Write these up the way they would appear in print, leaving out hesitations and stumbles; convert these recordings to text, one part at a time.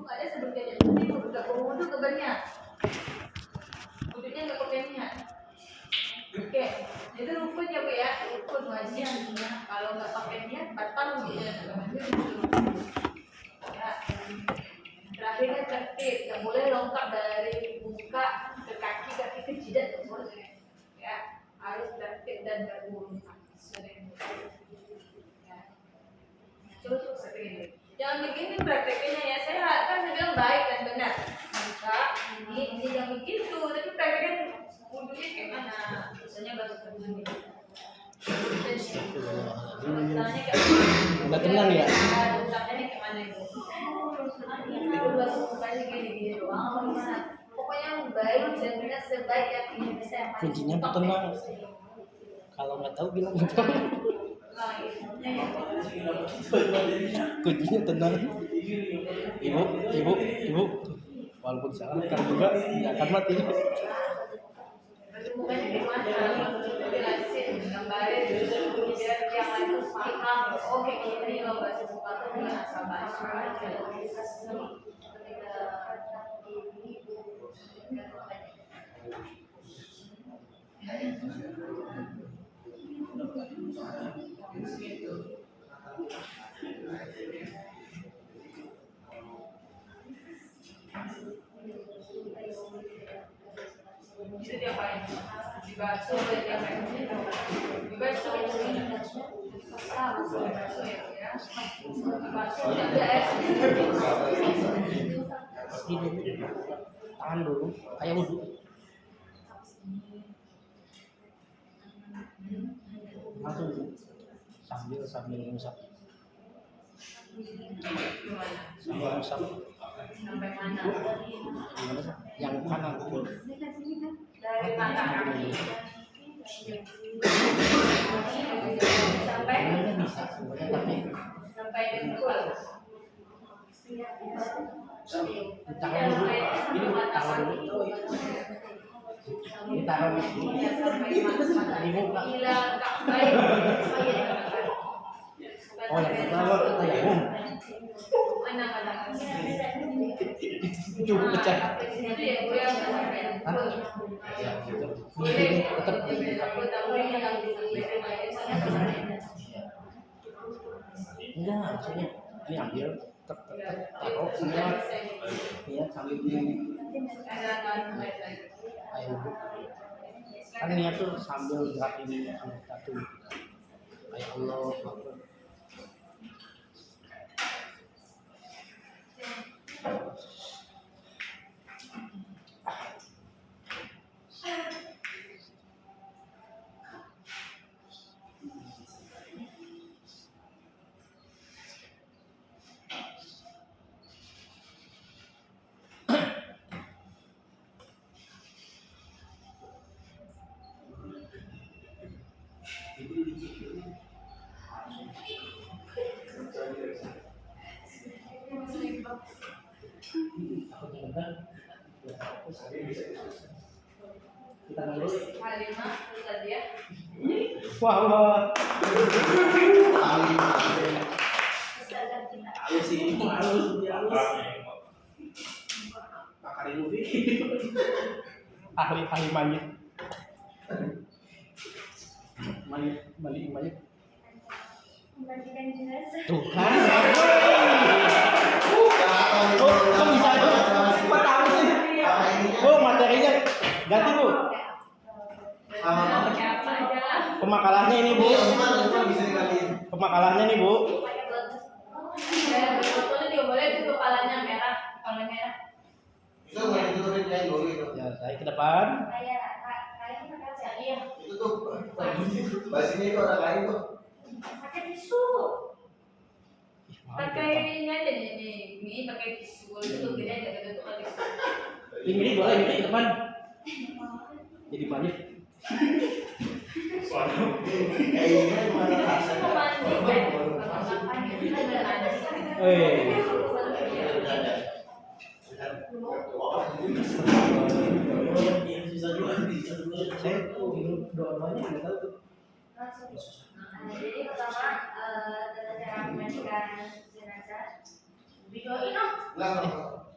ada sebutnya jadi udah berwudu kabarnya. Wudhunya nggak pakai niat. Oke, itu rukun ya Bu ya, rukun wajib. Kalau nggak pakai niat batal wudhunya. Ya. Terakhirnya tertib, nggak boleh longkap dari muka ke kaki ke jidat, nggak boleh. Ya, harus tertib dan berburu. Ya. Coba seperti ini. Jangan begini prakteknya ya. Saya kan bilang baik dan benar. Maka ini jangan begitu, tapi prakteknya wudhunya kayak mana? Misalnya baru begini. Udah tenang ya? Tangannya kayak mana itu? Gini doang. Pokoknya yang baik dan benar sebaik yang ini bisa. Kuncinya tenang. Kalau nggak tahu bilang nggak tahu. Kuncinya tenang. Ibu. Walaupun salah kan juga nggak akan mati. Bukannya gimana? Jelasin, gambarin biar yang lain paham. Oke, ini loh bahasa sepatu dengan asal bahasa. Itu dia paling dibasuh oleh dia paling dibasuh Tahan dulu, kayak wudhu. Langsung sambil ngusap. sampai mana? Yang kanan full. Dari mata kaki sampai Bisa sebenarnya tapi sampai dengkul. ditahan dulu. Ini ditahan dulu. Ditahan dulu. Di muka. Oh yang pertama tayamum. Cukup pecah. Tetap enggak, maksudnya ini ambil taruh semua ya sambil ini ayo kan niat tuh sambil gerak ini satu kayak Allah Akbar. Kita ngurus Halimah tadi ya. wah Halus sih, halus. Pakar ilmu fikih. ahli mayit mayit Membagikan jenazah. tuh kan kok bisa tuh cepat tahu sih materinya ganti Bu pemakalannya ini Bu pemakalannya nih Bu Betulnya juga boleh itu kepalanya merah, kepala merah. Itu boleh ditutupin kain dulu itu. ya saya ke depan Kayak kita kasih. Iya. Itu tuh basinya itu ada kain tuh. Pakai tisu. Pakai ini aja nih, ini pakai tisu itu gini aja gitu tuh tisu. ini boleh ini ke depan jadi banyak Kayaknya mana rasanya? Saya doa-doanya nggak tahu tuh. Jadi pertama tata cara memandikan jenazah Videoin dong. Enggak.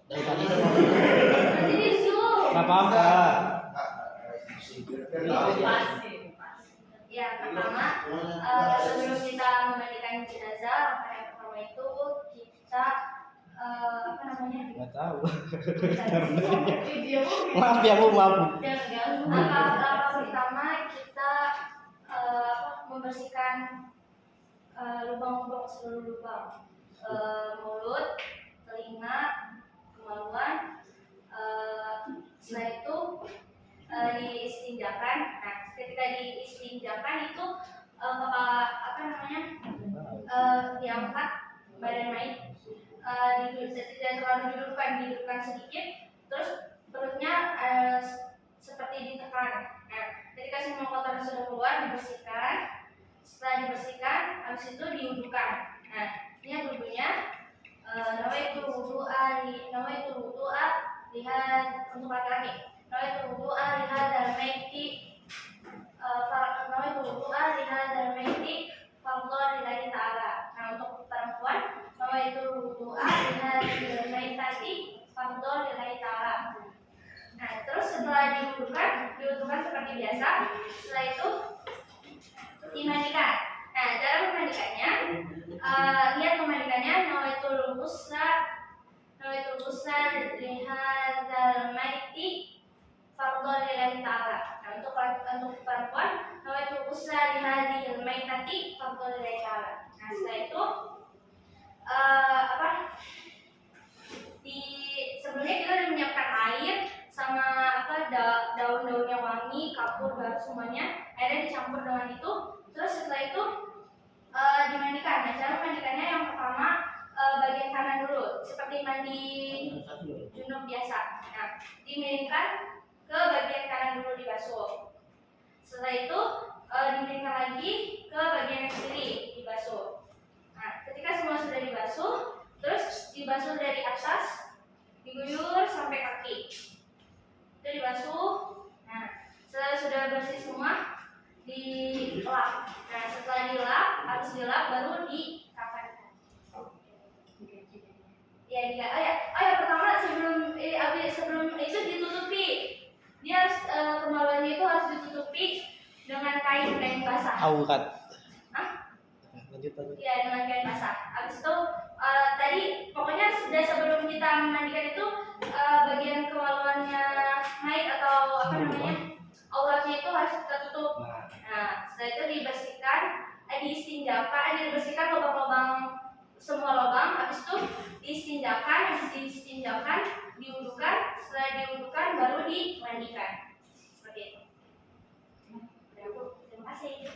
Dari tadi Nanti di zoom. nggak apa-apa. Pasti. Ya, pertama sebelum kita memandikan jenazah, langkah yang pertama itu kita apa namanya? Nggak tahu. Video. Maaf ya Bu, maaf. Jangan. Langkah pertama kita membersihkan lubang-lubang seluruh lubang, mulut, telinga, kemaluan. Setelah itu diistinjakan. Nah, ketika diistinjakan itu kepala apa namanya diangkat badan mayit, tidak terlalu didudukkan sedikit, terus perutnya seperti ditekan. Nah, ketika semua kotoran sudah keluar dibersihkan. Setelah dibersihkan, habis itu diwudukan. Nah, ini wudhunya nawaitu wudu'a lihat untuk laki-laki. Nawaitu wudu'a lihadzal maiti fardhu lillahi ta'ala. Nah, untuk perempuan nawaitu wudu'a lihadzal maitati fardhu lillahi ta'ala. Nah, terus setelah diwudukan seperti biasa. Setelah itu dimandikan. Nah, cara memandikannya, lihat memandikannya nawaitul ghusla lihadzal maiti fardhu lillahi ta'ala. Nah, untuk perempuan nawaitul ghusla lihadzal maitati fardhu lillahi ta'ala. Nah, setelah itu sebelumnya kita udah menyiapkan air sama daun-daun yang wangi, kapur, garam semuanya. Airnya dicampur dengan itu. Terus setelah itu dimandikan. Nah, cara mandikannya yang pertama bagian kanan dulu, seperti mandi junub biasa. Nah, dimiringkan ke bagian kanan dulu dibasuh. Setelah itu dimiringkan lagi ke bagian kiri dibasuh. Nah, ketika semua sudah dibasuh, terus dibasuh dari atas, diguyur sampai kaki. Itu dibasuh. Nah, setelah sudah bersih semua, dilap. Nah, setelah dilap, habis dilap baru dikafankan. Ya, pertama sebelum itu ditutupi. Dia kemaluannya itu harus ditutupi dengan kain basah. Aurat. Hah? Lanjut. Ya, dengan kain basah. Habis itu tadi pokoknya sudah sebelum kita memandikan itu bagian kemaluannya mayit atau apa namanya auratnya itu harus tertutup. Nah, setelah itu dibersihkan, dibersihkan lubang-lubang, semua lubang. Habis itu diistinjakan, diwudukan. Setelah diwudukan baru dimandikan. Seperti itu. Terima kasih.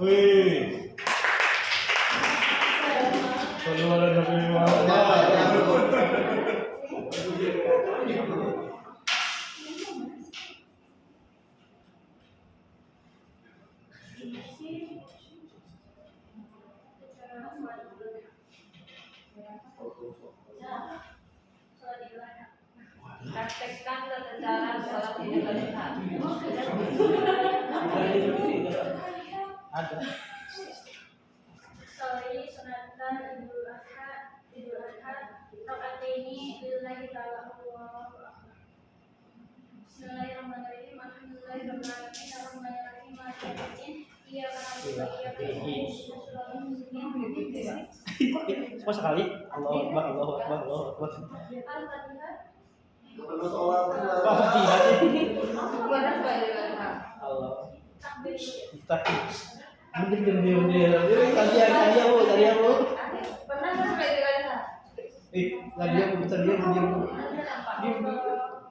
Wih. Praktekkan tata cara sholat Idul Adha. Ada. Sorry, sunatan Idul Adha. Rakaataini lillahi ta'ala. Bismillahirrahmanirrahim. Alhamdulillahirrahmanirrahim. Arrahmanirrahim. Maliki yaumiddin. Iyyaka na'budu wa iyyaka nasta'in. Semua sekali. Allahu Akbar, Allahu Akbar, Allahu Akbar. Al-Fatihah. Pak Fatihah sih. Gimana Pak Idul Adha? Allah. Takbir. Takbir. Tadi Bu. Pernah kan Pak Idul Adha? Tadi Bu.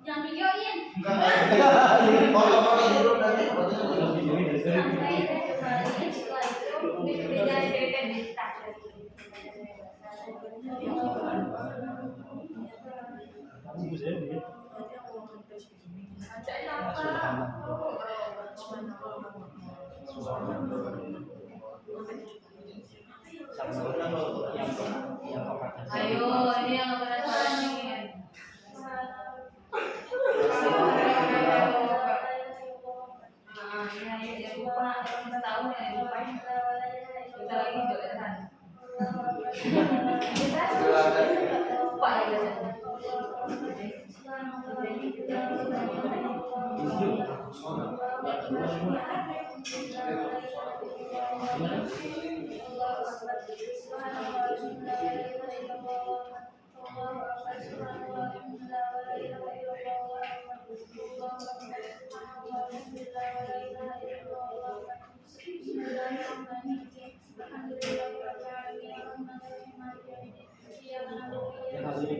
Jangan videoin. Sampai kembali setelah itu Jangan cerita di Yang Ayo, ini yang penasaran nih. Yang asli.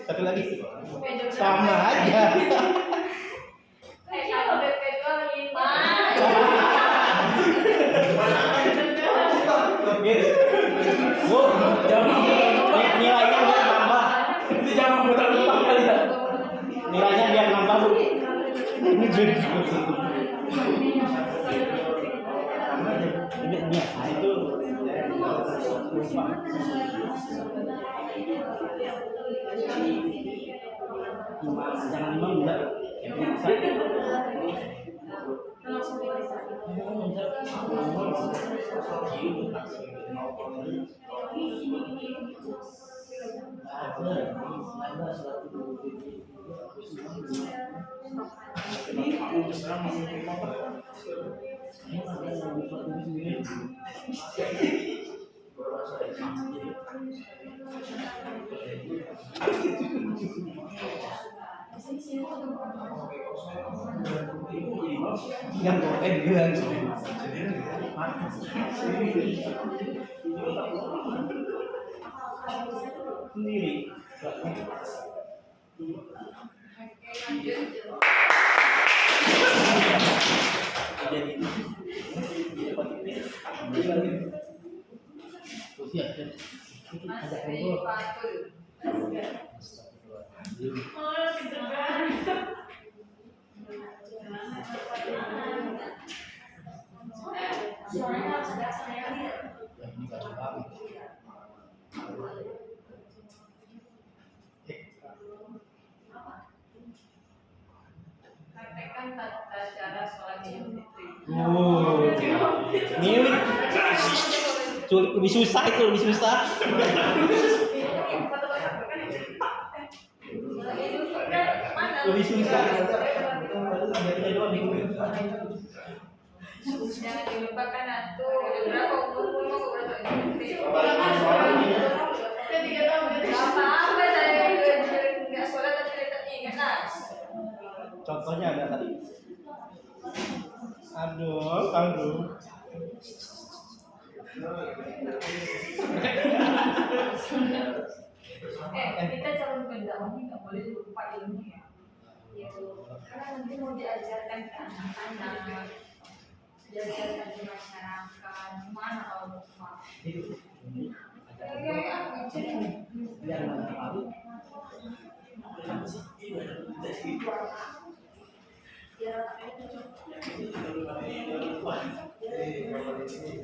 Satu lagi sama aja. Kayaknya udah kedua lima. Bu, nilainya biar nambah. Itu jangan putar lupa kali ya. Nilainya biar nambah, Bu. Ini itu jangan lima enggak. Yang bilang sendiri. Praktekkan tata cara sholat Idul Fitri. Ini lebih susah itu, lebih susah. Lebih susah. Jangan dilupakan atuh. Udah berapa umur mau berapa Idul Fitri? Gak apa-apa saya nggak sholat tapi tetap ingat nas. Contohnya ada tadi. Aduh. Kita calon pendakwah ini nggak boleh lupa ilmu ya. Karena nanti mau diajarkan ke anak-anak, diajarkan di masyarakat, gimana kalau lupa? Kayak aku jadi.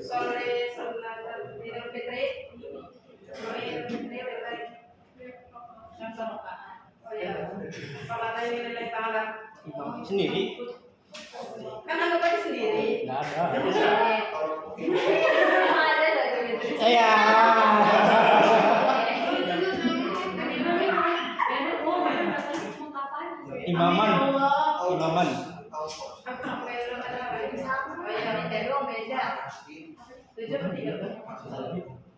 Sore sholat Idul Fitri. Sore Idul Fitri yang sama Kak. Oh iya. Sholat lillahi ta'ala. Sendiri? Kan anggap aja sendiri. Enggak ada. Ada Idul Fitri. Iya. Imaman. Aku sampai belum ada Oh iya, beda dong, beda. 7 per 3 tuh?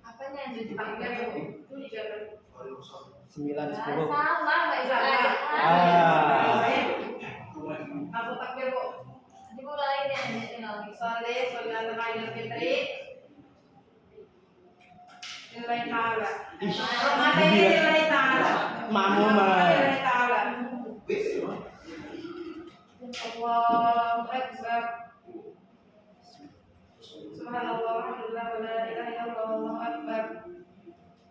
Apanya yang 7 per 3 tuh? 3 per 9, 10. sama, nggak salah. Aku takbir, Bu. Dimulai deh, ini Sholli, Sholli ala Idul Fitri. Lillahi ta'ala. Lillahi ta'ala. Mamuma. Lillahi ta'ala. Allahu Akbar. Subhanallah, alhamdulillah, wa la ilaha illallah, Allahu Akbar.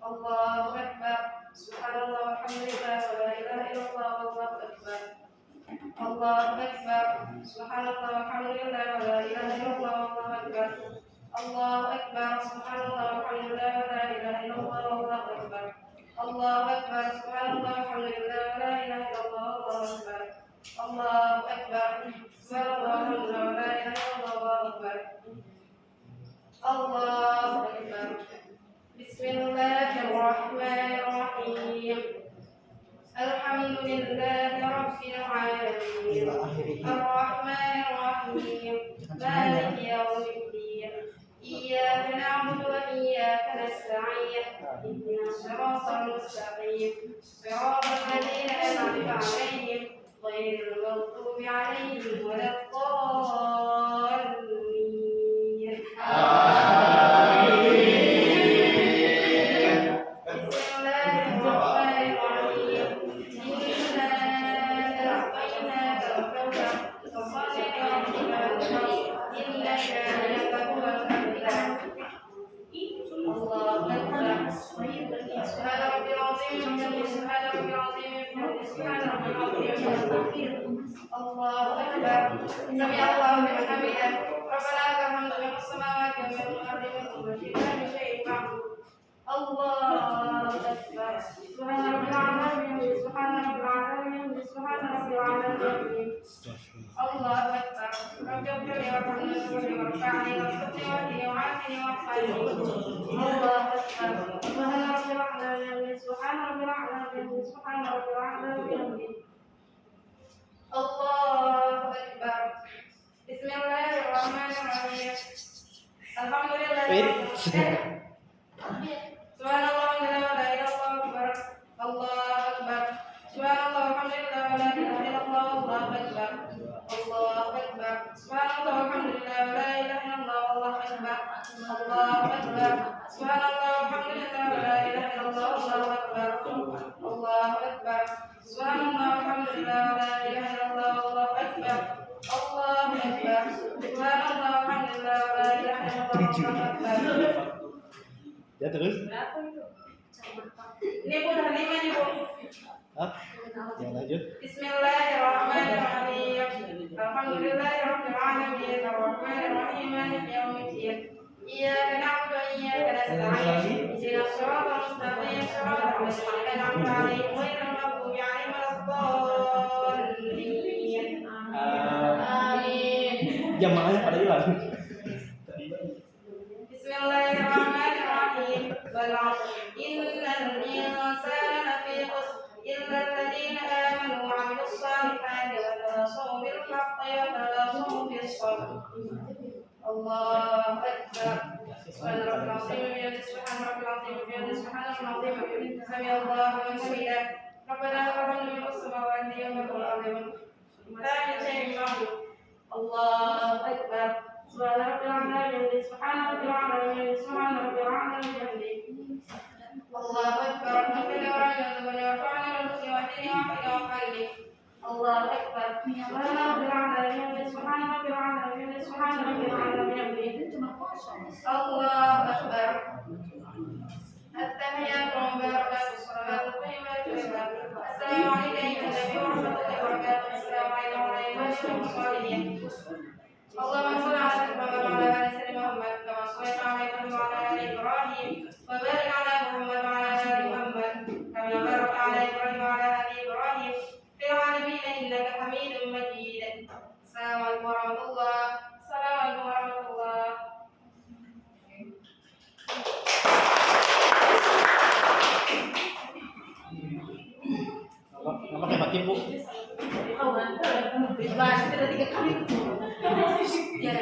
Allahu Akbar. Subhanallah, alhamdulillah, wa la ilaha illallah, Allahu Akbar. Allahu Akbar. Subhanallah, alhamdulillah, wa la ilaha illallah, Allahu Akbar. Allahu Akbar. Subhanallah, alhamdulillah, wa la ilaha illallah, Allahu Akbar. Allahu Akbar. Subhanallah, alhamdulillah, wa la ilaha illallah, Allahu Akbar. Allahu Akbar. Subhanallah, alhamdulillah, wa la ilaha illallah, Allahu Akbar. Allahu Akbar. Bismillahirrahmanirrahim. Alhamdulillahi Rabbil Alamin. Ar-Rahmanir-Rahim. Maliki yawmiddin. Iyyaka na'budu wa iyyaka nasta'in. Ihdinas siratal mustaqim. Siratal ladzina an'amta 'alaihim ghairil maghdubi 'alaihim waladdallin. Allahu Akbar. Sami Allahu liman hamidah. Rabbana lakal hamdu mil'us samawati wa mil'ul ardi wa mil'u kulli syai'in ba'd. Allahu Akbar. Subhana rabbil alamin. Subhana rabbil alamin. Subhana rabbil alamin. Allahu Akbar. Rabbana warhamni warhamni warhamni wa'afini wa'afini. Allahu Akbar. Subhana rabbil alamin. Subhana rabbil alamin. Subhana rabbil alamin. Allahu Akbar. Bismillahirrahmanirrahim. Alhamdulillah. Subhanallah, alhamdulillah, la ilaha illallah. Allahu Akbar. Subhanallah, alhamdulillah, la ilaha illallah. Allahu Akbar. Allahu Akbar. Subhanallah, alhamdulillah, la ilaha illallah. Allahu Akbar. Allahu Akbar. Subhanallah, alhamdulillah, la ilaha illallah. Allahu Akbar. Allahu Akbar. Subhanallah, alhamdulillah, la ilaha illallah. Allahu Akbar. Allahu Akbar. Subhanallah, alhamdulillah, la ilaha illallah. Allahu Akbar. Ya terus? Berapa itu? Ini Bu udah 5 nih Bu. Hah? Ya lanjut. Bismillahirrahmanirrahim. Alhamdulillahirabbil alamin. Arrahmanirrahim. Maliki yaumiddin. Iyyaka na'budu wa iyyaka nasta'in. Ihdinas siratal mustaqim. Siratal ladzina an'amta 'alaihim ghairil maghdubi 'alaihim waladdallin. Amin. Jamaahnya pada hilang. Bismillahirrahmanirrahim. Wal 'ashr. Innal insana lafi khusr illa alladziina aamanu wa 'amilus shalihati wa tawasaw bil haqqi wa tawasaw bis sabr. Allahu Akbar. Subhana rabbil 'azim wa bihamdihi. Subhana rabbil 'azim wa bihamdihi. Subhana rabbil 'azim wa bihamdihi. Sami Allahu liman hamidah. Rabbana lakal hamdu mil'us samawati wa mil'ul ardi wa mil'u syai'in ba'd. Allahu Akbar. Subhana rabbil alamin. Subhana rabbil alamin. Subhana rabbil alamin. Allahu Akbar. Rabbana wa rabbana wa rafa'na wa nuqiyatini wa qina wa qalbi. Allahu Akbar. Subhana rabbil alamin. Subhana rabbil alamin. Subhana rabbil alamin. Allahu Akbar. At-tahiyyatu mubarakatuh. Salawatu tayyibatu lillah. Assalamu alayka ya Nabi wa rahmatullahi wa barakatuh. Assalamu alaykum wa rahmatullahi wa barakatuh. اللهم صل على محمد وعلى ال سيدنا محمد كما صليت على ابراهيم وعلى ال ابراهيم وبارك على محمد وعلى ال محمد كما باركت على ابراهيم وعلى ال ابراهيم في العالمين انك حميد مجيد. السلام عليكم ورحمه Ya.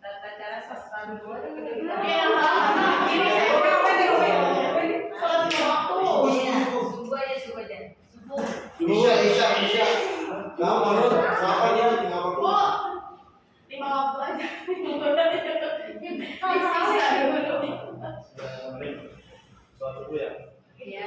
Tata cara sastra dua. Subuh aja. Isya. Nggak mau, apa aja, tinggal waktu. 5 waktu aja. Sholat subuh ya? Iya.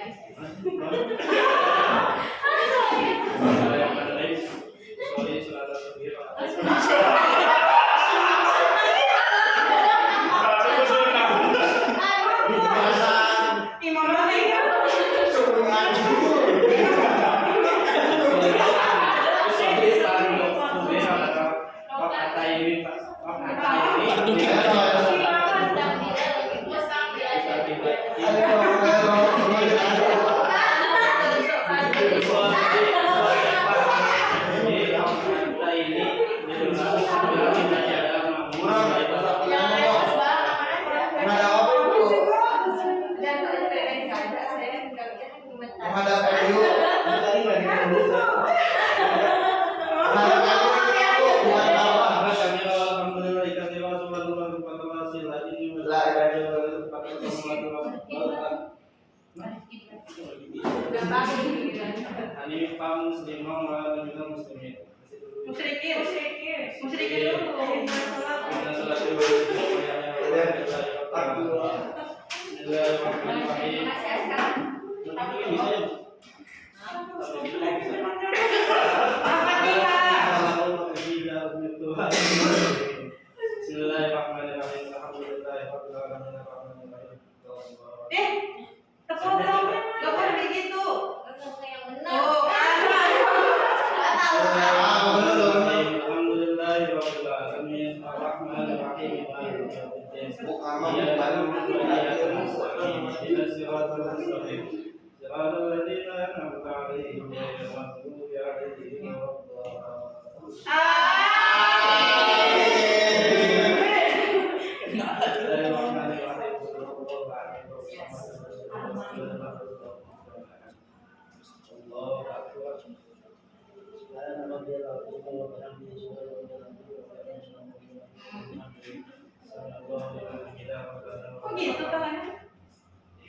Kok gitu tangannya?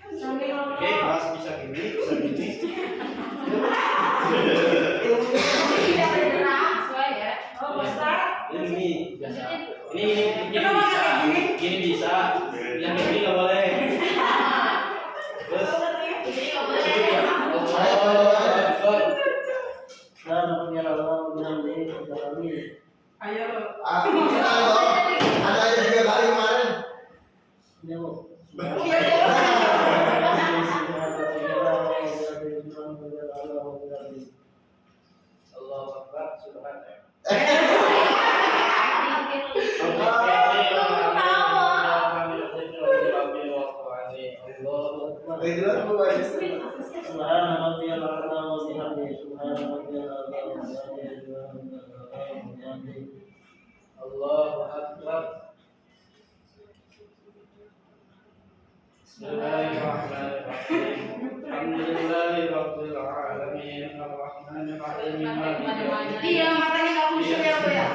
Oke, Mas bisa gini, bisa gini. Tidak bergerak, sesuai ya. Oh, besar. Ini biasa. Ini bisa. Yang ini nggak boleh. Terus. Ayo. Ada aja 3 kali kemarin. Allahu Akbar, subhanallah. Allahu Akbar. Bismillahirrahmanirrahim. Alhamdulillahirabbil alamin. Arrahmanir rahim. Iya, matanya nggak khusyuk ya, Bu ya.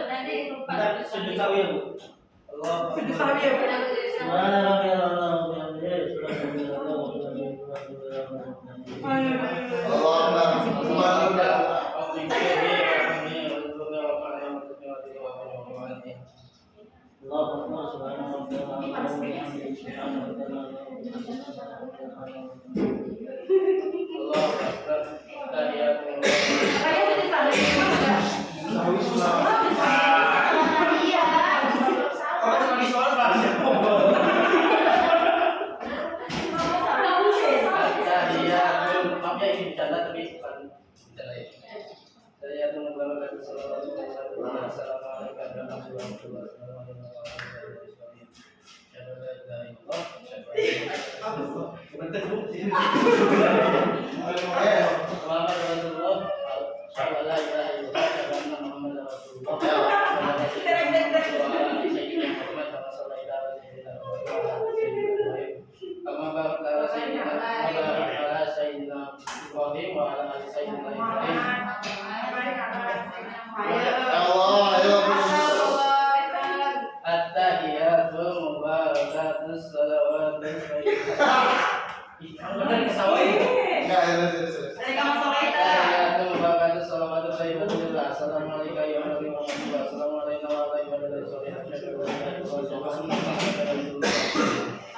Nanti lupa. sawi ya, Bu. Allah Sujud sawi ya, Bu. Subhana rabbiyal a'la wa bihamdihi Allahu akbar subhana rabbiyal a'la wa bihamdihi Allah Akbar. Tahiyatullah. Makanya sujud sawi itu enggak. Iya. Orang lagi sholat bahasa. Tahiyatul, maaf ya ini bercanda tapi bukan bercanda ya. Tahiyatul mubarakatuh sallallahu alaihi wasallam. Assalamualaikum warahmatullahi wabarakatuh. At-tahiyatul mubarakatus salawatus Tahiyatul mubarakatus salawatus thayyibatillah. Assalamualaikum warahmatullahi wabarakatuh. Assalamualaikum warahmatullahi wabarakatuh.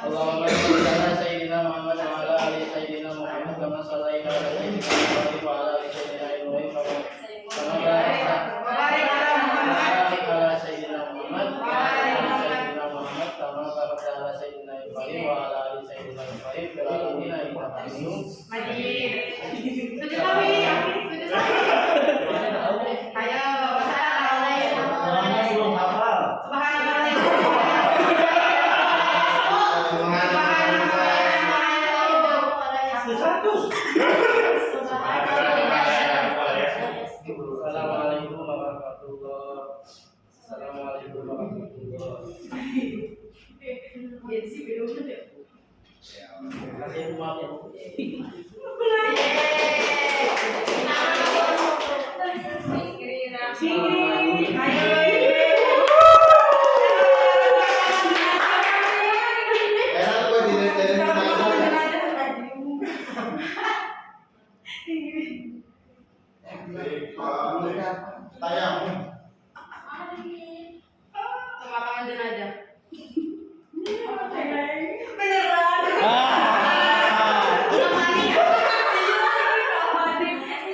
Allahumma shalli ala sayyidina Muhammad wa ala ali sayyidina Muhammad kama shallaita ala sayyidina Ibrahim wa ala ali sayyidina Ibrahim kama barakta ala sayyidina Muhammad wa ala ali sayyidina Muhammad kama barakta ala sayyidina Ibrahim wa ala ali sayyidina Ibrahim fil alamin innaka Hamidum Majid. Sujud sawi. Sujud sawi. Ayo, Doanya belum hafal. Satu. Assalamualaikum warahmatullahi wabarakatuh. Kasih maaf ya. Pemakaman jenazah.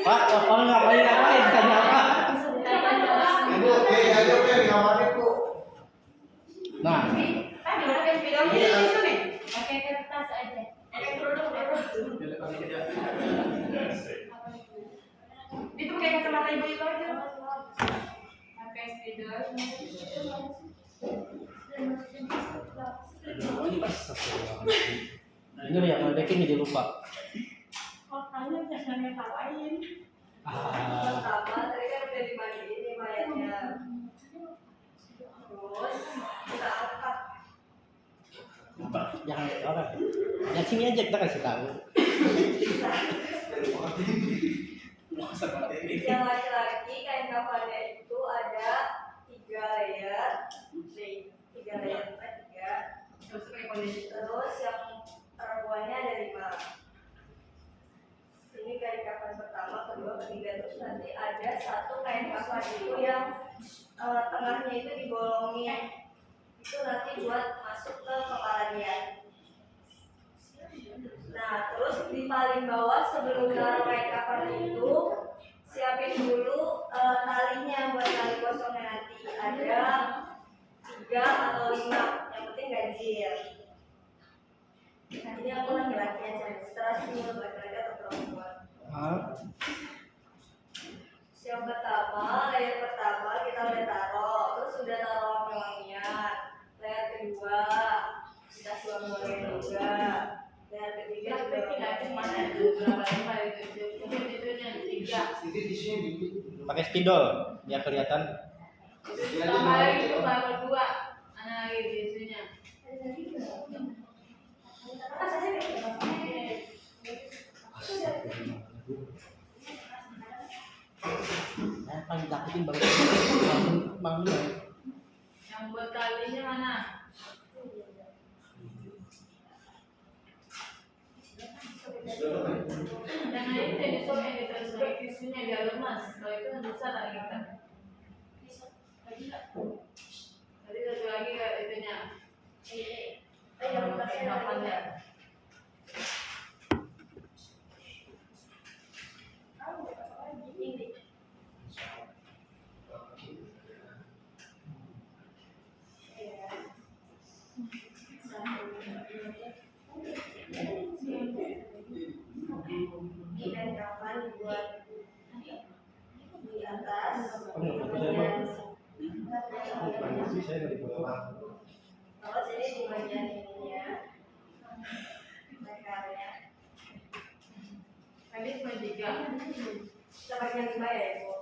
Pak, orang ngapain tanya apa? Nah, Tadi udah kayak video ini itu nih. Pakai kertas aja. Itu pakai kacamata ibu itu aja. Pakai spidol. ini yang ngedekin jadi lupa. Makanya jangan ngetawain. Pertama, tadi kan udah dimandiin nih mayatnya. Terus kita angkat. Jangan lihat orang. Ya sini aja kita kasih tahu. Yang laki-laki kain kafannya itu ada 3 layer. Nih, 3 layer, 3. Terus pakai kondisi. Terus yang perempuannya ada 5. Ini kain kafan pertama, kedua, ketiga, terus nanti ada 1 kain kafan itu yang tengahnya itu dibolongin. Itu nanti buat masuk ke kepala dia. Nah, terus di paling bawah sebelum naruh kain kafan itu siapin dulu talinya buat tali kosongnya nanti. Ada 3 atau 5, yang penting ganjil. Nah, ini aku laki-laki aja, setelah sini laki-laki atau perempuan. Yang pertama, layer pertama kita udah taruh, terus udah taruh wangi-wangian. Layer kedua kita suam-suamin juga. Layer ketiga juga Tidak cuma ada beberapa lembar itu. Mungkin itu yang 3. Pakai spidol biar kelihatan. Kemarin itu baru 2. Mana lagi di isunya? Paling takutin bangun. Yang Yang buat talinya mana? Jangan itu yang disok yang ditaruh sebagai tisunya biar lemas. Kalau itu kan bisa lah kita. Tadi satu lagi ke itunya. Pakai kapannya. Dan kapan dibuat di atas kalau sini di bagian ininya akarnya Tadi cuma 3. kita bagian 5 ya ibu.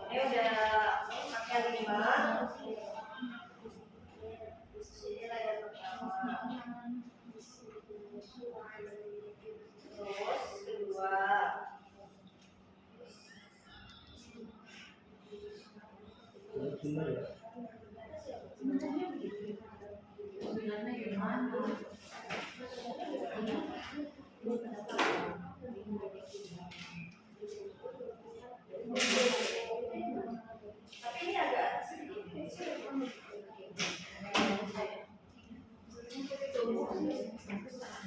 Ini udah pakai 5. Sini layar pertama. Terus kedua. Sebenarnya gimana? Tapi ini agak sedikit.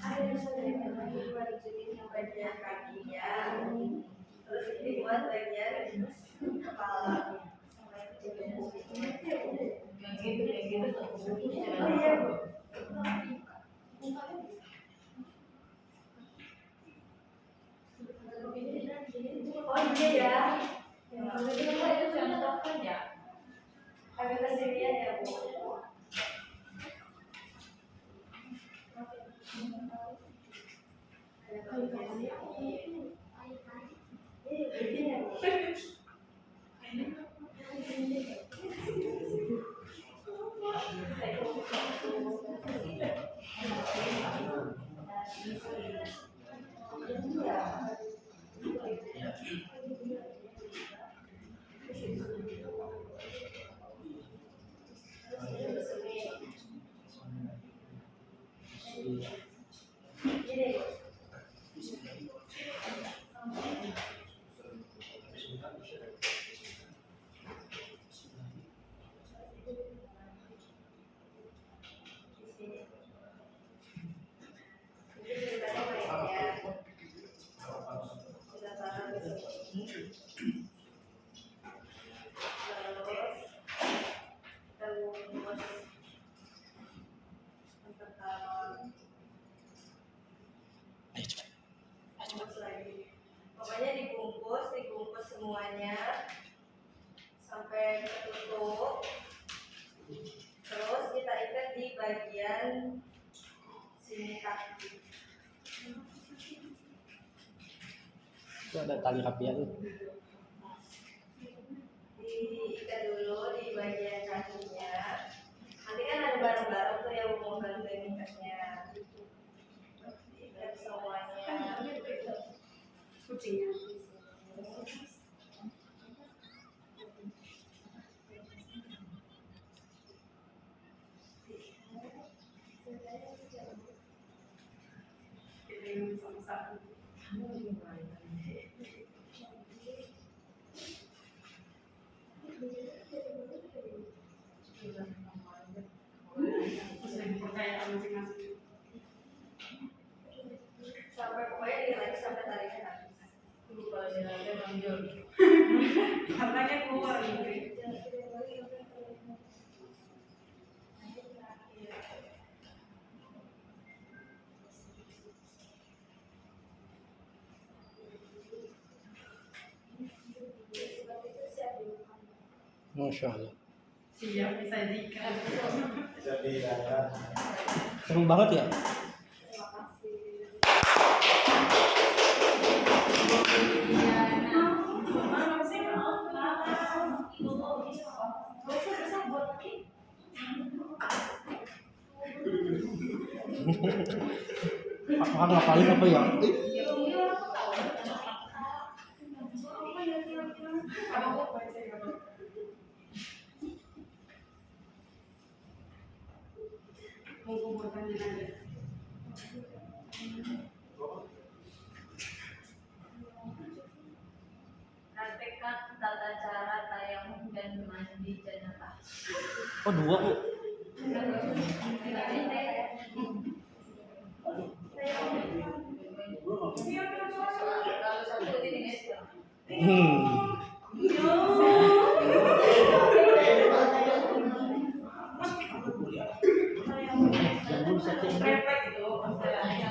Ada bagian kakinya, terus ini buat bagian kepala. Yang gitu tuh. Oh iya bu. Oh iya ya. Yang itu yang token ya. Agak kesinian ya bu. Pokoknya dibungkus semuanya sampai tertutup. Terus kita ikat di bagian sini kaki. Itu ada tali rapia tuh. Diikat dulu di bagian kakinya. Nanti kan ada barang-barang tuh yang mau bantuin ikatnya. Diikat semuanya. Kucingnya. Sampai pokoknya ditarik sampai tariknya habis. Kalau jalannya manjur. Katanya keluar gitu. Masya Allah. Siap disajikan. Seru banget ya. Akang ngapalin apa ya? Praktekkan tata cara tayamum dan mandi janabah. Oh 2 Bu. Kalau satu ini guys. Repot itu masalahnya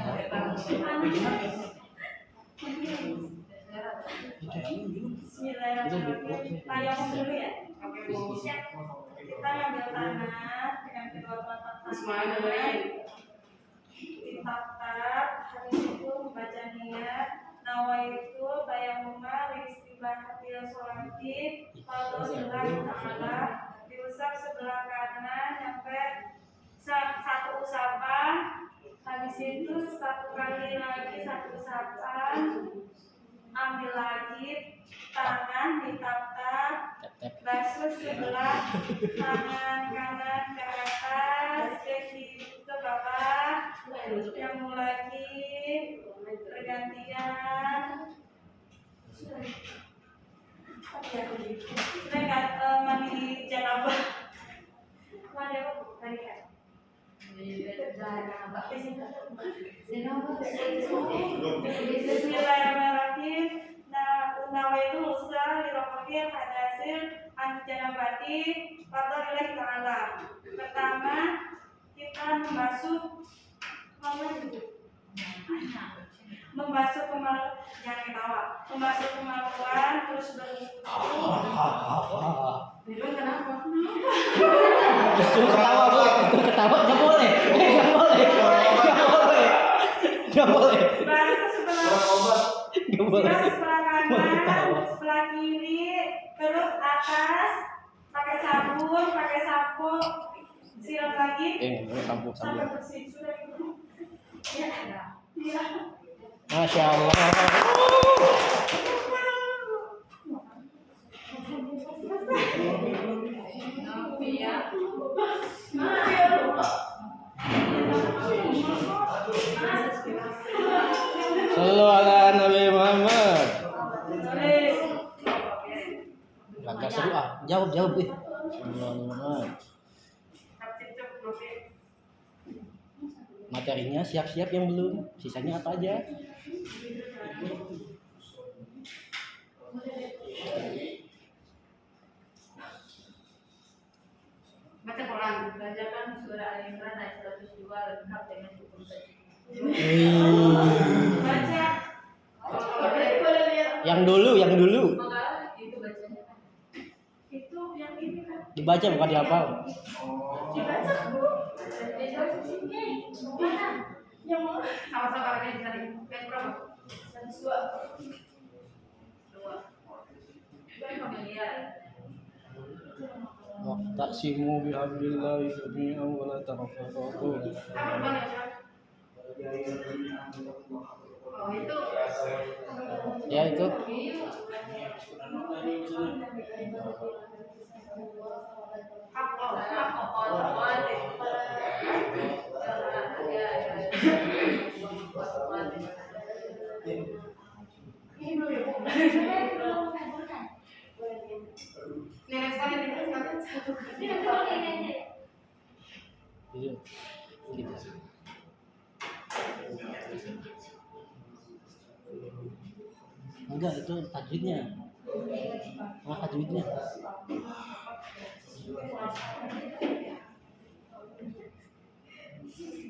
Bismillahirrahmanirrahim. Tayamum dulu ya. Oke Bu. Kita ambil tanah dengan kedua telapak tangan. Ditap-tap. Habis itu membaca niat. Nawaitu tayamuma liistibahatil sholati. Fadlillahi ta'ala. Diusap sebelah kanan sampai satu usapan. Habis itu satu kali lagi satu usapan. Ambil lagi tangan ditap-tap, basuh sebelah tangan kanan ke atas, ke kiri ke bawah, yang lagi bergantian. Kita nggak mandi janabah. Mandi apa Bu? Mandi kan? Bismillahirrahmanirrahim. Nawaitu usaha dirokokil hadasil anjanabati fadlillahi ta'ala. Pertama, kita membasuh kemaluan, jangan ketawa. Membasuh kemaluan terus berwudu. Kenapa? Itu ketawa Bu. Itu ketawa nggak boleh. Nggak boleh. Nggak boleh. Basuh Nggak boleh. sebelah kanan, sebelah kiri, terus atas, pakai sabun, pakai sampo, siram lagi Sampo. sampai bersih. Sudah itu. Ya. Masya Allah. Sallu ala Nabi Muhammad. Agak seru ah. Jawab. Sallu ala Muhammad. Materinya siap-siap yang belum. Sisanya apa aja? Baca Quran, bacakan surah Al-Imran ayat 102 lengkap dengan hukum tadi. Baca. Yang dulu. Maka itu bacanya kan. Itu yang ini kan. Dibaca bukan dihafal. Dibaca Bu. Mana? Yang mana? Sama-sama lagi dicari. Yang berapa? 102. Itu yang familiar. Waqtasimu bihablillahi jami'an wa la tafarraqu. Apa depan ya? Oh itu. Ya itu. Nenek sekali. Gitu. Enggak, itu tajwidnya. Tajwidnya.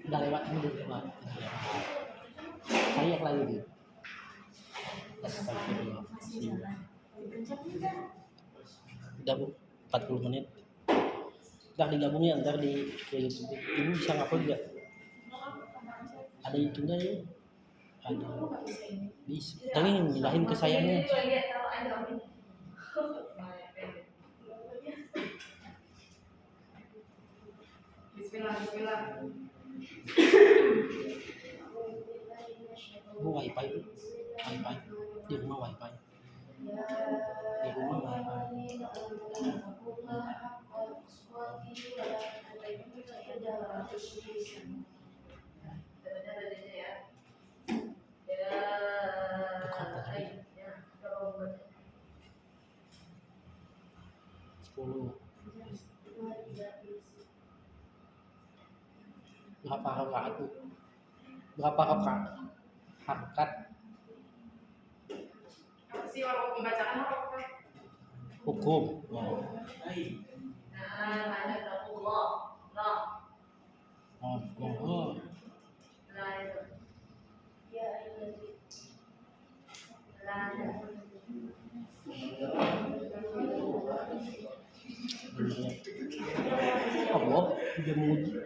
Udah lewat ini dulu. Saya lagi nih. Astagfirullah. Udah Bu. 40 menit. Ntar digabungnya, ntar di kayak gitu. Ibu bisa ngupload nggak? Ada itunya ya? Ada. Bisa. Tapi mindahin ke sayanya. Juga lihat kalau ada orang. Bismillah, bismillah. Oh, wifi di rumah wifi. Di rumah wifi. Benar aja ya. Ya. Ya. Kalau 10. Berapa rakaat tuh? Berapa rakaat? Harokat Apa sih waktu pembacaan apa? hukum. Ya. nah, ada Allah. Allah. Oh. Nah, itu. Nah, Allah juga menguji ya,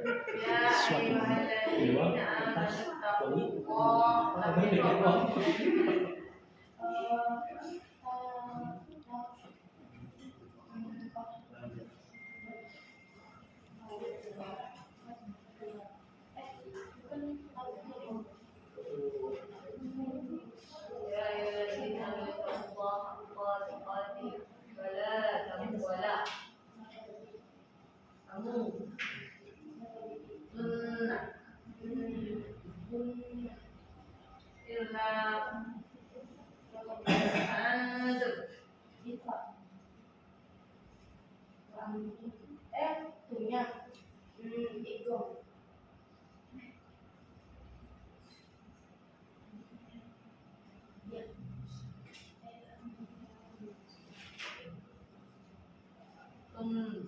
suatu ayyuhalladzina amanu taqullaha ya ayyuhalladzina amanu taqullaha haqqa tuqatih wa la tamutunna illa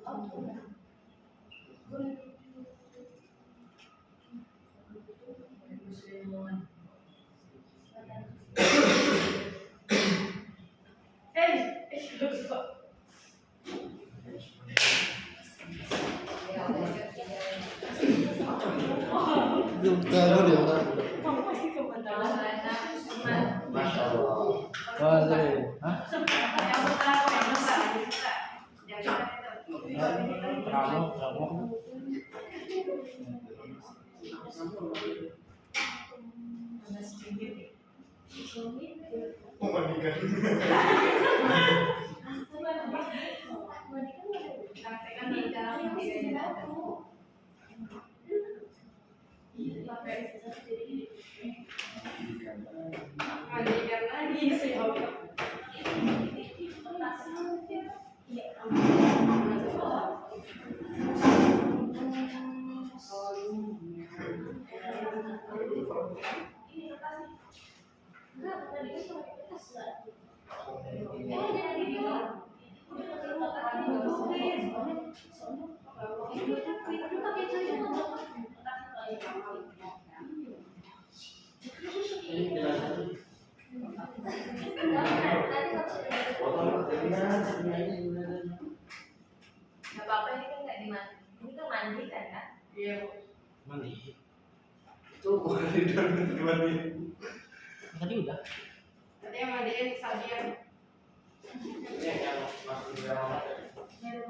antum muslimun. Masya Allah. Hah? Kamu. Praktekkan di dalam tiga. Mandikan lagi sih Allah. Gak apa-apa, ini kan nggak dimandi. Ini kan mandi kan, Kak? Iya, Bu. Mandi. Itu bukan di Tadi udah. Tadi yang mandiin Sabian. Ini yang masuk di dalam.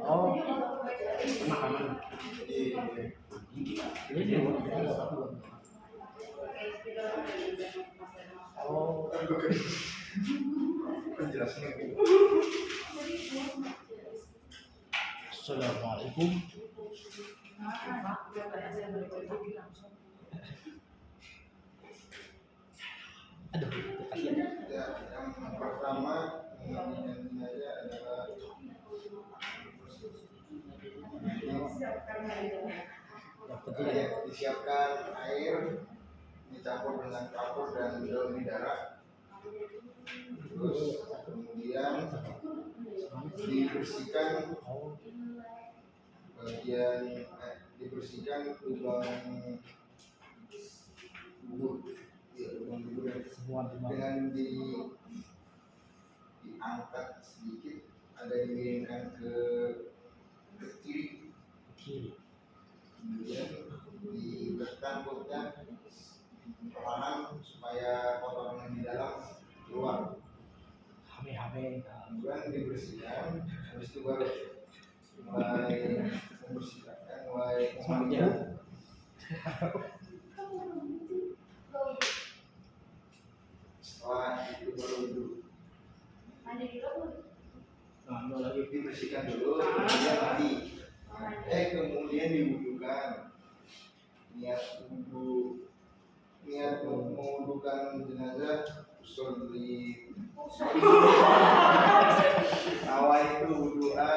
Oh. Aman. Ini dia. Oh. Assalamualaikum. Aduh, kasihan. Ya, yang pertama yang saya adalah Yang ketiga. disiapkan air dicampur dengan kapur dan daun bidara, terus kemudian dibersihkan dibersihkan lubang bubur, ya, lubang bubur dengan diangkat sedikit, ada dikirimkan ke kiri. Kemudian ditekan perutnya perlahan supaya kotoran yang di dalam keluar. Hame-hame. Kemudian dibersihkan, habis itu baru mulai membersihkan, mulai memandikan. Setelah itu baru duduk. Mandi dulu apa? Nah, lagi dibersihkan dulu, kemudian mandi. Kemudian diwudukan. Niat mewudukan jenazah usul di awal itu wudu'a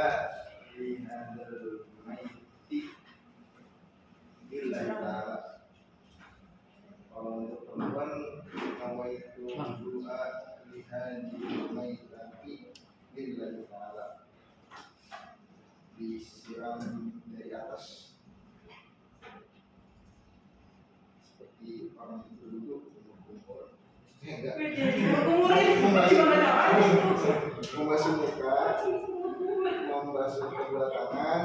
di hadal maiti billahi ta'ala. Kalau untuk perempuan awal itu wudu'a di hadal maiti billahi ta'ala, disiram dari atas seperti orang itu duduk kumur-kumur. Enggak membasuh muka, membasuh kedua tangan,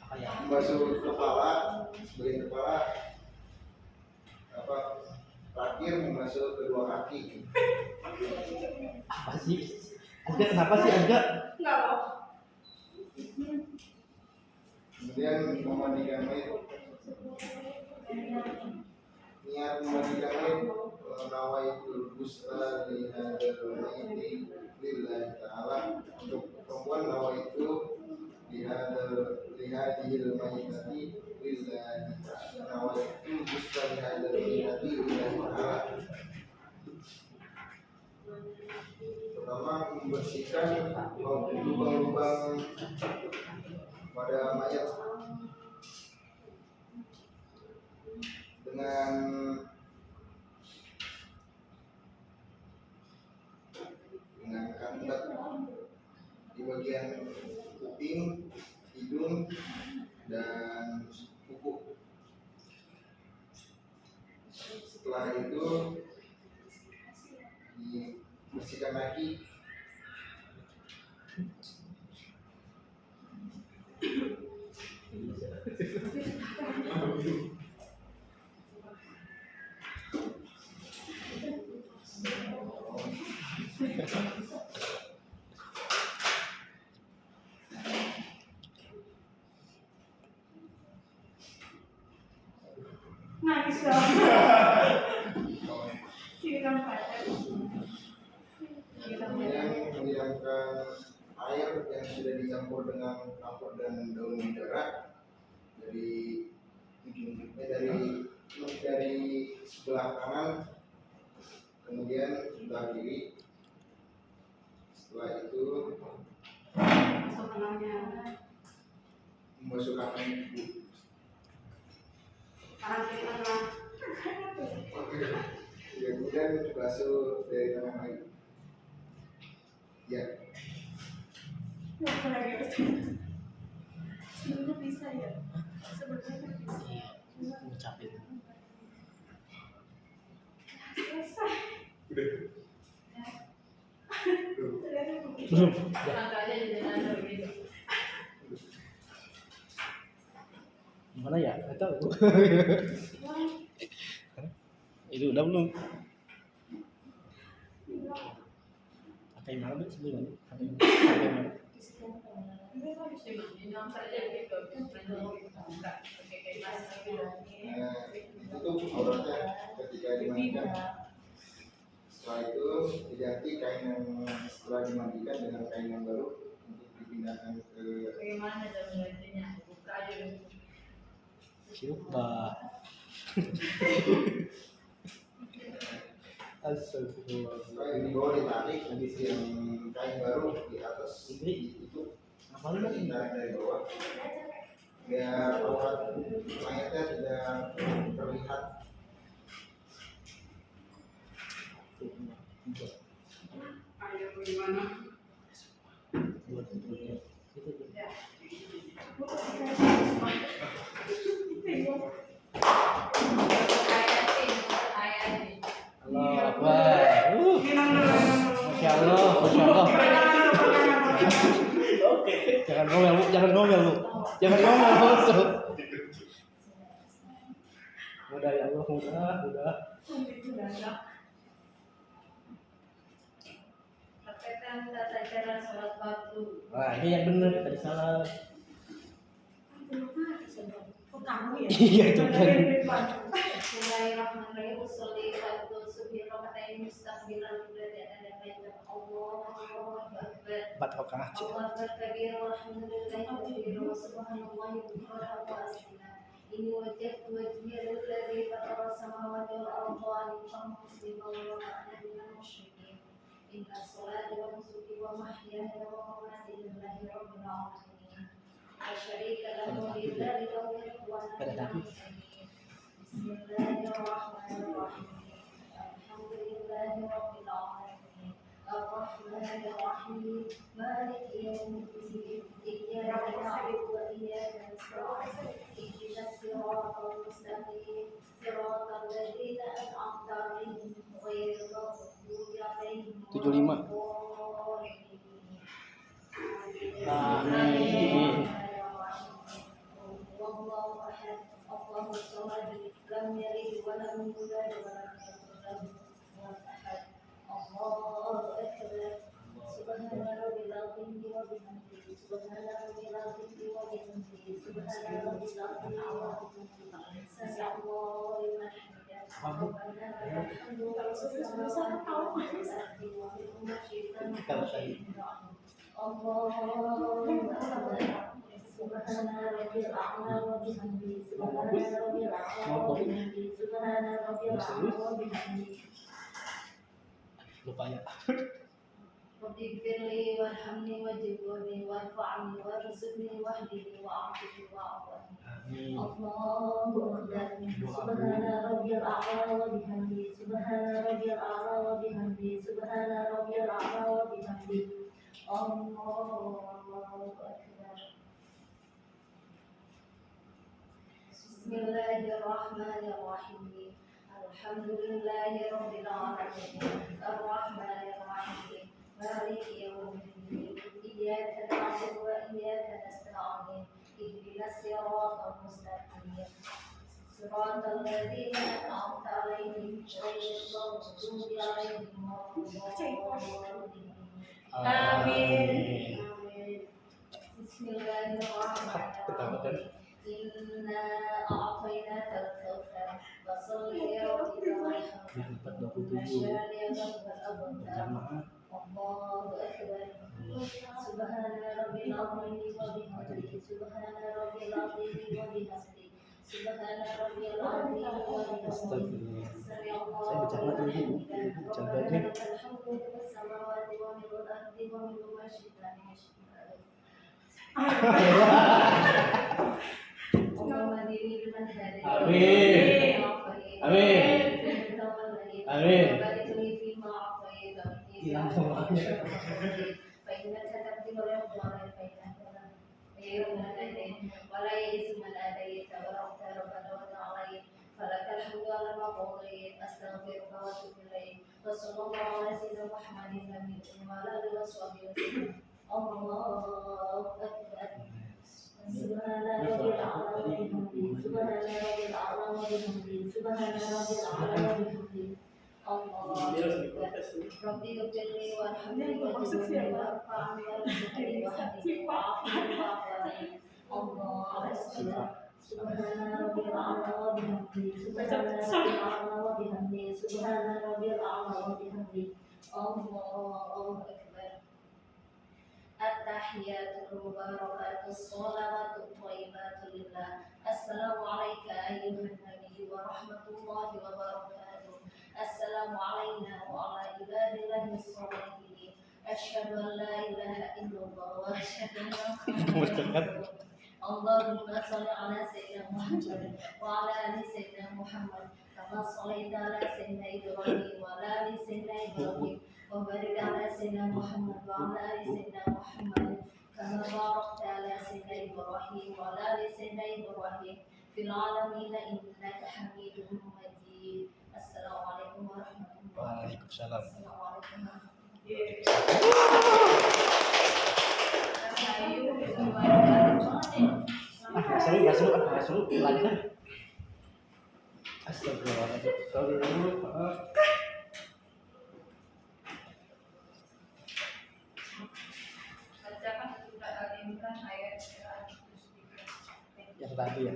Apa ya? membasuh kepala, sebagian kepala, terakhir membasuh kedua kaki. Apa sih? Azga kenapa sih Azga? Enggak apa. Kemudian memandikan mayit. Niat memandikan mayit, nawaitul ghusla li hadzal maiti lillahi ta'ala. Untuk perempuan nawaitu li hadhil maitati lillahi ta'ala. Nawaitu ghusla li hadzal maitati lillahi ta'ala. Pertama, membersihkan lubang-lubang pada mayat dengan kandat di bagian kuping, hidung, dan kuku. Setelah itu dibersihkan lagi Nangis dong. Siram pada. kemudian menghilangkan air yang sudah dicampur dengan kapur dan daun bidara dari dari sebelah kanan, kemudian sebelah kiri. Setelah itu membasuh kanan ibu. Ya, kemudian basuh dari kanan lagi. Ya. Apa lagi? Sebenarnya bisa ya. Sebenarnya bisa. Ngucapin. Selesai. Angka aja di jenazah begitu. Gimana ya? Nggak tahu. Itu udah belum? Apa yang malam itu sebelum? Apa yang malam? Minum saja begitu. Enggak pakai kayak gitu. Tutup auratnya ketika dimandikan. Setelah itu diganti kain yang setelah dimandikan dengan kain yang baru untuk dipindahkan ke Bagaimana cara menggantinya? Buka aja dulu. Coba. Astagfirullah. supaya di bawah ditarik, nanti yang kain baru di atas itu Apa lagi? ditarik dari bawah biar aurat mayatnya tidak terlihat. Allah Akbar. Masya Allah, Masya Allah. Oke. ngomel Bu, jangan ngomel Bu. Jangan ngomel Bu. Mudah ya Allah, mudah. Praktekkan tata cara sholat waktu. Nah, ini yang benar tadi salah. Kok kamu ya? Iya itu kan. Bismillahirrahmanirrahim. Usolli waktu subhi rakatain mustaqbilan qiblat ada baita Allahu akbar. 4 rakaat. Allahu akbar kabir walhamdulillahi kabir wa subhanallahi bukratan wa asila. Ini wajhatu wajhiya lilladzi fatara samawati wal arda musliman wa ana minal musyrikin. Inna sholata wa nusuki wa mahyaya wa mamati lillahi rabbil alamin. La syarika lahu lidzalika umirtu wa ana minal muslimin. Bismillahirrahmanirrahim. Alhamdulillahi rabbil alamin. Ar-Rahmanir Rahim. Maliki yaumiddin. Iyyaka na'budu wa iyyaka nasta'in. Ihdinas siratal mustaqim. Siratal ladzina an'amta 'alaihim ghairil maghdubi 'alaihim 75. Amin. Wallahu ahad. Allahu samad. Lam yalid wa lam yulad wa lam yakul lahu kufuwan ahad. Allahu akbar. Subhana rabbil azim wa bihamdihi. Subhana rabbil azim wa bihamdihi. Subhana rabbil azim wa bihamdihi. Sami'allahu liman hamidah. Rabbana lakal hamdu. Kalau susah tahu. Kalau saya Allahu akbar. Subhana rabbil a'la wa bihamdihi. Subhana rabbil a'la wa bihamdihi. Subhana rabbil a'la wa bihamdihi. lupa ya. Rabbi firli warhamni wajibni warfa'ni warzuqni wahdini wa'afini wa'afani. Amin. Allahu akbar. Subhana rabbil a'la wa bihamdihi. Subhana rabbil a'la wa bihamdihi. Subhana rabbil a'la wa bihamdihi. Allahu akbar. Bismillahirrahmanirrahim. Alhamdulillahi rabbil alamin. Ar-Rahmanir Rahim. Maliki yaumiddin. Iyyaka na'budu wa iyyaka nasta'in. Ihdinas siratal mustaqim. Siratal ladzina an'amta 'alaihim ghairil maghdubi 'alaihim waladdallin. Amin. Bismillahirrahmanirrahim. Inna a'tainaka al-kautsar fasalli li rabbika wanhar. Inna syani'aka huwal abtar. Allahu akbar. Subhana rabbil azim wa bihamdihi. Subhana rabbil azim wa bihamdihi. Subhana rabbil azim wa bihamdihi. Astagfirullah. Sami'allahu Saya bercanda dulu, Bu. Bercanda aja. Alhamdu fis samawati wa fil ardi wa min ma syi'ta min syai'in. Allahumma dini biman hadayt. Amin. Amin. Amin. Barik li fi ma a'tayt. Hilang semuanya. Fa innaka taqdi wa la yuqda alayka fa innaka la yuqda wa la yu'izzu man adayt wa la rabbana wa ta'ala falakal hamdu ala ma qadayt. Astaghfiruka wa atubu ilayk. Wa sallallahu ala sayyidina Muhammadin nabiyyi wa ala alihi wa sahbihi wa sallam. Allahu akbar. Subhana rabbil a'la wa bihamdihi. Subhana rabbil a'la wa bihamdihi. Subhana rabbil a'la wa bihamdihi. Allahu akbar. Rabbi ghfirli warhamni wajibni warfa'ni warzuqni wahdini wa'afini wa'afani. Allahu akbar. Subhana rabbil a'la wa bihamdihi. Subhana rabbil a'la wa bihamdihi. Subhana rabbil a'la wa bihamdihi. Allahu akbar. At-tahiyatul mubarakatus shalawatut thayyibatul lillah. Assalamu alayka ayyuhan nabiy wa rahmatullahi wa barakatuh. Assalamu alayna wa ala ibadillahi sholihin. Asyhadu an la ilaha illallah wa asyhadu anna Muhammadan. Allahumma shalli ala sayyidina Muhammad wa ala ali sayyidina Muhammad kama shallaita ala sayyidina Ibrahim wa ala ali sayyidina Ibrahim. وبارك على سيدنا محمد وعلى آل سيدنا محمد كما باركت على سيدنا إبراهيم وعلى آل سيدنا إبراهيم في العالمين إنك حميد مجيد. السلام عليكم ورحمة الله. Waalaikumsalam. السلام عليكم ورحمة الله. Ayu, Tapi bahas dulu lagi kan. Astagfirullahaladzim. Sorry dulu. Bacakan surat Al-Imran ayat 103. Yang tadi ya.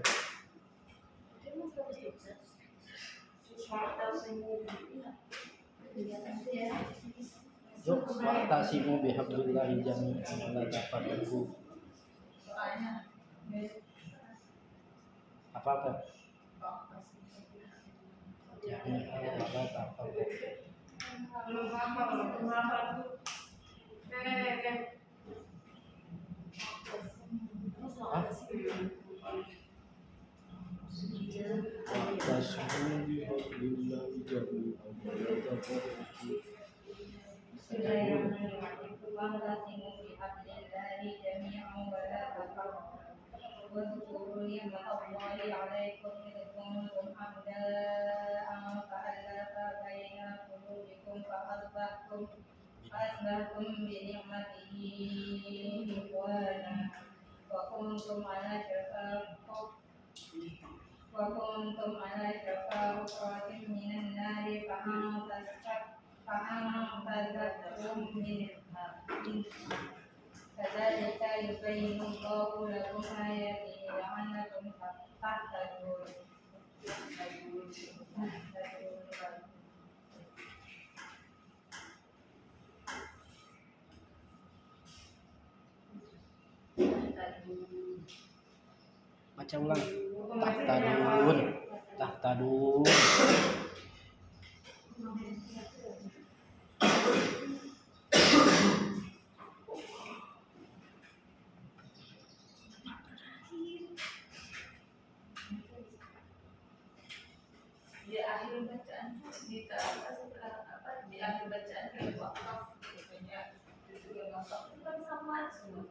Yuk, wa'tasimu bihablillahi jami'an wa la tafarraqu. Soalnya Apa-apa? Jami'an wa la tafarraqu. Belum apa tuh? Hah? Wa'tasimu bihablillahi jami'an wa la tafarraqu. wa'tasimu bihablillahi jami'an wa la tafarraqu. واذكروا نعمة الله عليكم إذ كنتم أعداء فألف بين قلوبكم فأصبحتم بنعمته إخوانا وكنتم على شفا حفرة من النار فأنقذتكم منها كذلك يبين الله لكم آياته لعلكم تهتدون. Baca ulang. Tahtadun. Di akhir bacaan di akhir bacaan kayak wakaf gitu ya, itu yang wakaf itu kan sama semua.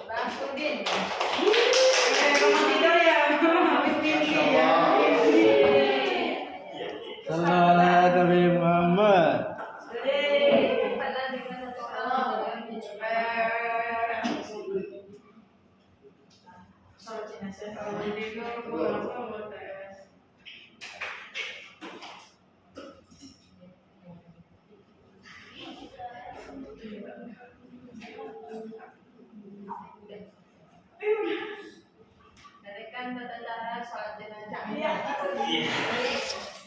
Basudin. Kamu tidur ya? Habis tinggi ya? Sallallahu alaihi Muhammad. Kan tata cara sholat jenazah.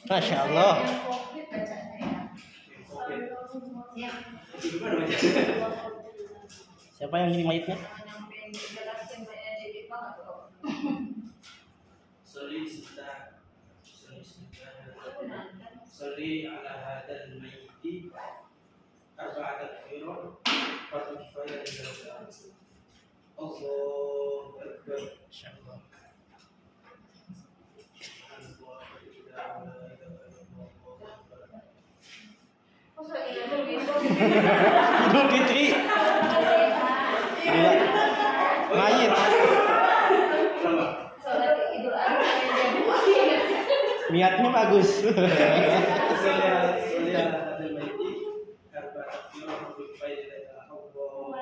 Masya Allah. Yang komplit bacanya ya. Siapa yang ini mayitnya? Yang pengen dijelasin banyak jadi banget kok. صلي على هذا الميت أربعة تكبيرات فرض كفاية للركعة الله أكبر Masya Allah. سبحان الله لا إله إلا الله Kok sudah ingat gitu? Idul Fitri. Gila. Mayit. Sholat Idul Adha yang jadi Niatnya bagus. صلي على هذا الميت أربعة تكبيرات فرض كفاية للركعة الله أكبر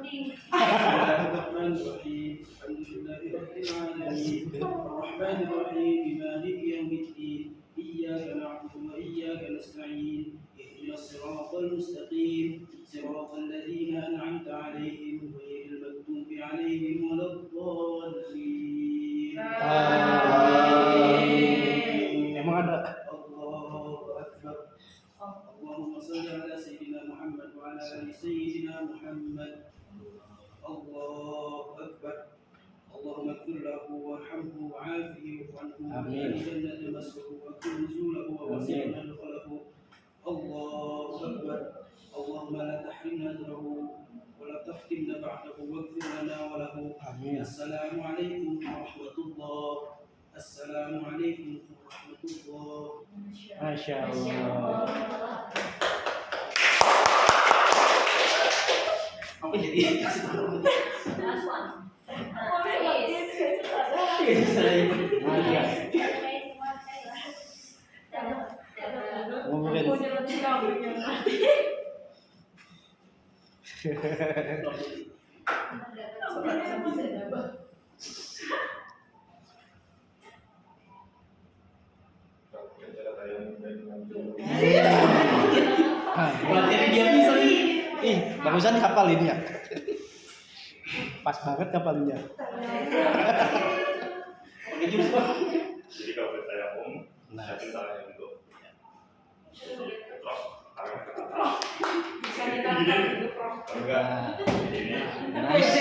بسم الله الرحمن الرحيم الحمد لله رب العالمين الرحمن الرحيم مالك يوم الدين إياك نعبد وإياك نستعين اهدنا الصراط المستقيم صراط الذين أنعمت عليهم غير المغضوب عليهم ولا الضالين Emang ada. الله أكبر اللهم صل على سيدنا محمد وعلى آل سيدنا محمد الله أكبر اللهم اغفر له وارحمه وعافه واعف عنه آمين. واجعل الجنة مسره واكرم نزوله ووسع مدخله الله أكبر اللهم لا تحرمنا أجره ولا تفتنا بعده واغفر لنا وله Amin. السلام Wassalamualaikum warahmatullahi Masya Allah. Apa jadi? Last one. Mungkin. Materi dia bisa nih. Ih, bagusan hafalinnya. Pas banget hafalinnya. Pakai jurus Pak. Jadi kalau bertanya Nah. saya minta yang untuk terus tangan ke atas. Bisa ditangkap gitu, Prof. Kalau enggak Nah, ini nice.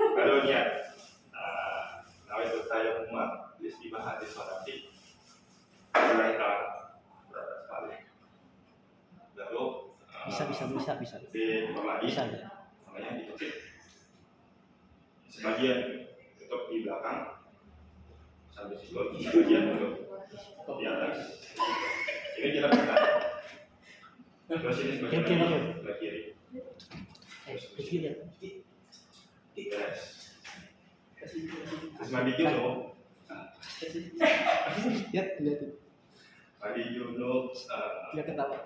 kalau niat nawaitu tayammum istimewa hadis sholati mereka berapa sekali lalu Bisa. lagi Bisa ya. namanya ditutup sebagian tutup di belakang sampai situ sebagian tutup di atas ini kita buka terus ini sebagian Kiri. sebelah kiri Kecil ya. beres terus mandi junub Lihat itu. mandi junub Dia ketawa.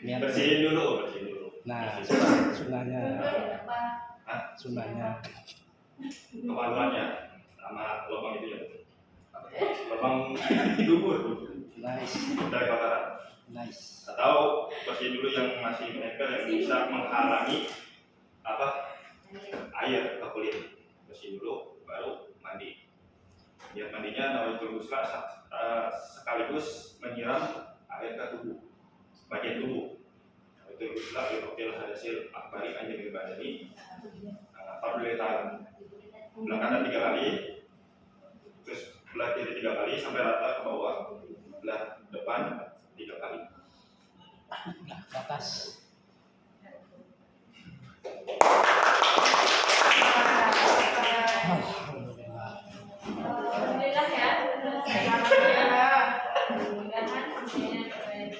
Niat. bersihin dulu Nah, sunahnya. Sunahnya. kemaluannya sama lubang itu ya lubang dubur Nice. dari kotoran Nice. atau bersihin dulu yang masih menempel yang bisa menghalangi air ke kulit bersihin dulu baru mandi niat mandinya nawaitul ghusla sekaligus menyiram air ke tubuh bagian tubuh nawaitul ghusla lirofil hadasil akbari anjing badani fardulatan belah kanan 3 kali terus belah kiri 3 kali sampai rata ke bawah belah depan 3 kali Nah, ke atas. Alhamdulillah ya. Mudah-mudahan hasilnya terbaik.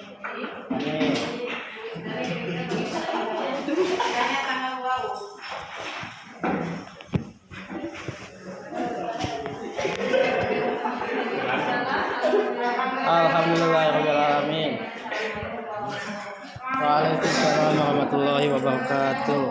Amin. Tanya tanggal wow. Alhamdulillahirobbilalamin. Waalaikumsalam warahmatullahi wabarakatuh.